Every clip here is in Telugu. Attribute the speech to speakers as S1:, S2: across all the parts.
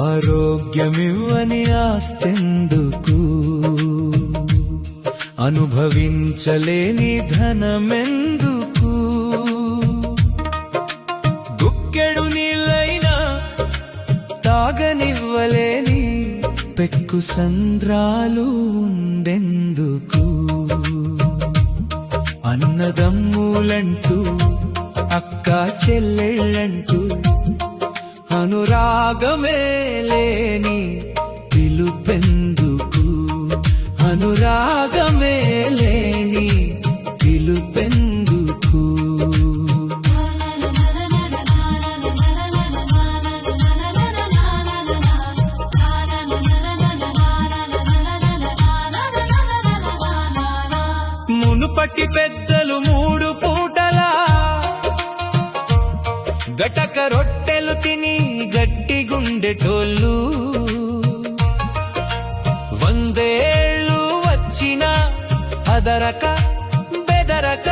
S1: ఆరోగ్యమివ్వని ఆస్తెందుకు, అనుభవించలేని ధనమెందుకు, గుక్కెడు నీళ్ళైనా తాగనివ్వలేని పెక్కు సంద్రాలు ఉండెందుకు. అన్నదమ్ములంటూ అక్క చెల్లెళ్ళంటూ అనురాగమే లేని పిలుపెందుకు, అనురాగమే లేని పిలుపెందుకు. మునుపటి పెద్దలు 3 పూటలా గటక రొట్టెలు తిని గట్టి గుండెటోళ్ళు, 100 ఏళ్ళు వచ్చినా అదరక బెదరక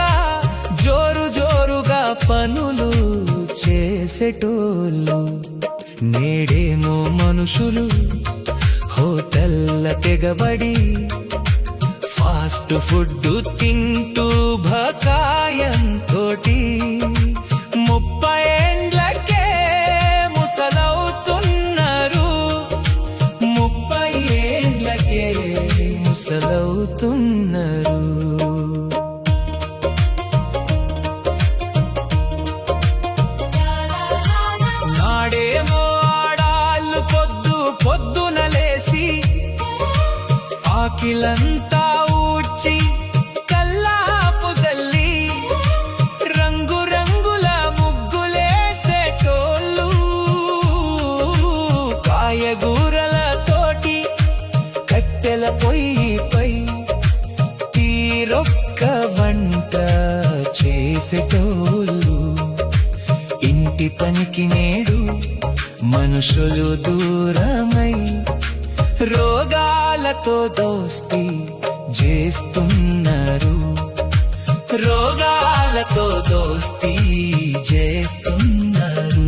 S1: జోరు జోరుగా పనులు చేసేటోళ్ళు. నేడేమో మనుషులు హోటల్ల తెగబడి ఫాస్ట్ ఫుడ్ తింటూ భకాయంతోటి 30 ఏండ్లకే ముసలవుతున్నారు, 30 ఏండ్లకే ముసలవుతున్నారు. నాడేమో ఆడాళ్ళు పొద్దున లేసి ఆకిలంతా ఊడ్చి కల్లాపు జల్లి రంగురంగుల ముగ్గులేసేటోళ్ళు, కాయగూరల తోటి కట్టెల పొయ్యిపై తీరొక్క వంట చేసేటోళ్ళు. ఇంటి పనికి నేడు మనుషులు దూరమై రోగాలతో దోస్తీ చేస్తున్నారు, రోగాలతో దోస్తీ చేస్తున్నారు.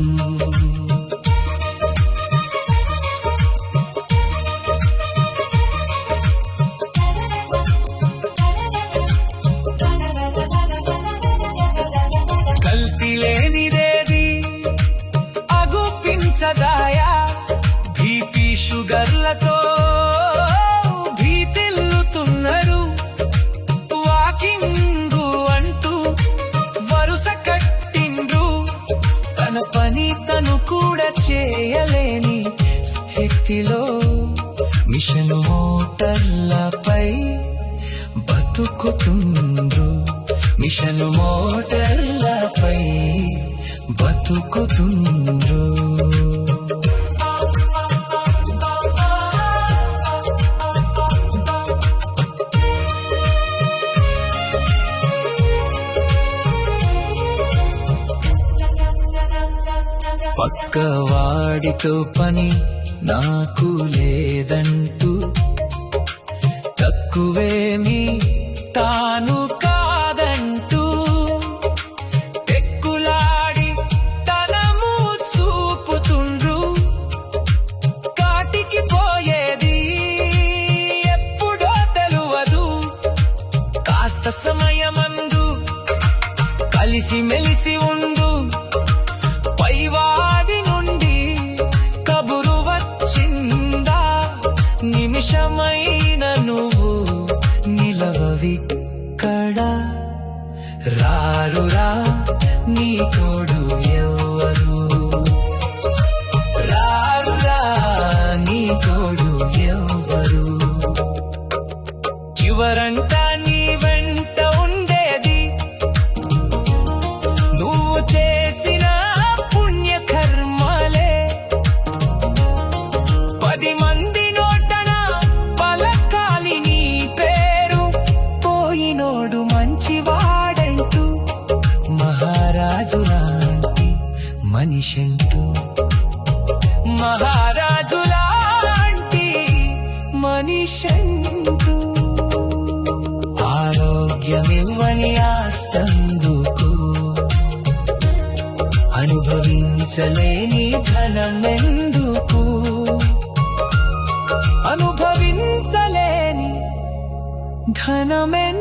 S1: కల్తీ లేనిదేది అగుపించదాయా, బీపీ షుగర్లతో భీతిల్లుతున్నారు. వాకింగు అంటూ వరుస కట్టిండ్రు, తన పని తను కూడా చేయలేని స్థితిలో మిషన్ మోటార్లపై బతుకుతుండ్రు, మిషన్ మోటార్లపై బతుకుతుండ్రు. పక్కవాడితో పని నాకు లేదంటూ తక్కువేమి తాను కాదంటూ ఎక్కులాడి తనము చూపుతుండ్రు. కాటికి పోయేది ఎప్పుడో తెలువదు, కాస్త సమయమందు కలిసి మెలిసి ఉండు. పైవాడి నుండి కబురు వచ్చిందా, నిమిషమైన నువ్వు నిలవవిక్కడ. రారురా నీ తోడు ఎవ్వరు, రారురా నీ తోడు ఎవ్వరు. చివరంతా నీ వెంట ఉండేది నువ్వు చేసిన పుణ్యకర్మ, మంచివాడంటూ మహారాజు లాంటి మనిషంటూ మహారాజు లాంటి మనిషంటూ ఆరోగ్యమివ్వని ఆస్తందుకు అనుభవించలేని ధనమెందుకు అనుభవించలేని ధనమెందుకు